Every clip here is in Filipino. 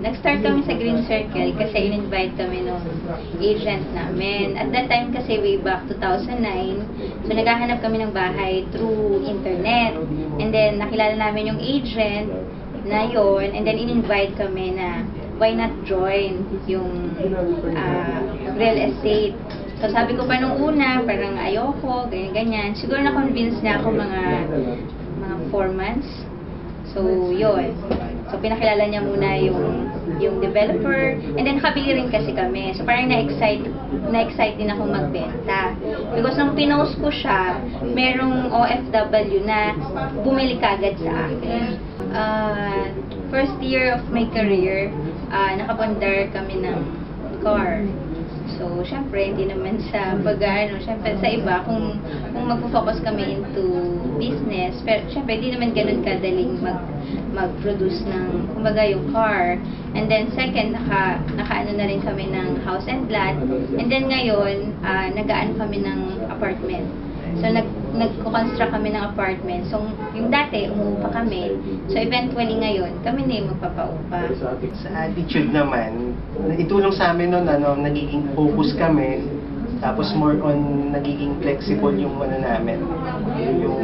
Nag-start kami sa Green Circle kasi in-invite kami ng agent namin. At that time kasi way back 2009, so naghahanap kami ng bahay through internet. And then nakilala namin yung agent na yon, and then in-invite kami na why not join yung real estate. So sabi ko pa nung una, parang ayoko, ganyan-ganyan. Siguro na-convince na ako mga 4 months. So, yun. So, pinakilala niya muna yung developer. And then, nakabili rin kasi kami. So, parang na-excite din ako magbenta. Because nung pinost ko siya, merong OFW na bumili kagad sa akin. First year of my career, nakapundar kami ng car. So, syempre, hindi naman sa syempre sa iba, kung magpo-focus kami into business, pero syempre, hindi naman ganun kadaling mag-produce ng, kumbaga, yung car. And then, second, naka-ano na rin kami ng house and lot. And then, ngayon, nag-aano kami ng apartment. So, nagko-construct kami ng apartment. So, yung dati, umuupa kami. So, eventually ngayon, kami na yung magpapaupa. Sa attitude naman, itulong sa amin nun, nagiging focus kami, tapos more on nagiging flexible yung namin. Yung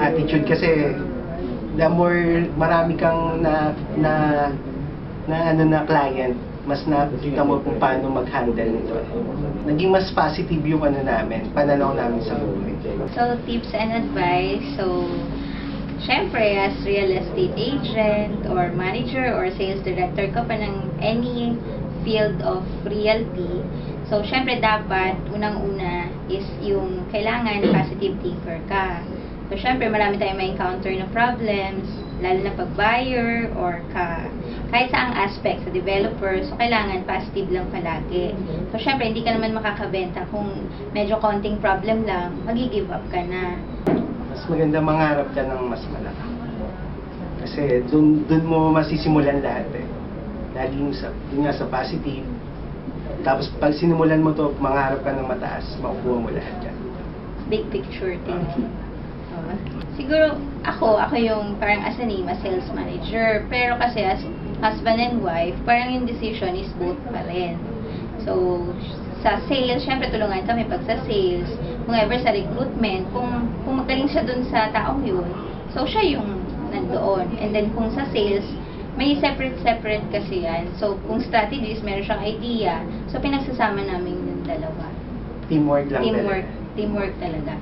attitude kasi, the more marami kang na client, mas nakita mo kung paano mag-handle nito. Naging mas positive yung namin, pananaw namin sa buhay. So, tips and advice. So, syempre, as real estate agent or manager or sales director ka pa ng any field of realty, so, syempre, dapat, unang-una is yung kailangan positive thinker ka. So, syempre, marami tayong ma-encounter na problems, lalo na pag buyer or kahit saang aspect sa developer, so kailangan positive lang palagi. So, syempre, hindi ka naman makakabenta kung medyo konting problem lang, magi-give up ka na. Mas maganda mangarap ka ng mas malaki. Kasi dun mo masisimulan lahat eh. Laging sa positive. Tapos pag sinimulan mo to, mangarap ka ng mataas, makukuha mo lahat yan. Big picture thinking. Siguro, ako yung parang as a name, as sales manager. Pero kasi as husband and wife, parang yung decision is both pa rin. So, sa sales, syempre tulungan kami pag sa sales. Kung ever sa recruitment, kung magaling siya dun sa taong yun, so siya yung nandoon. And then kung sa sales, may separate kasi yan. So, kung strategies, meron siyang idea. So, pinagsasama namin yung dalawa. Teamwork lang Teamwork talaga.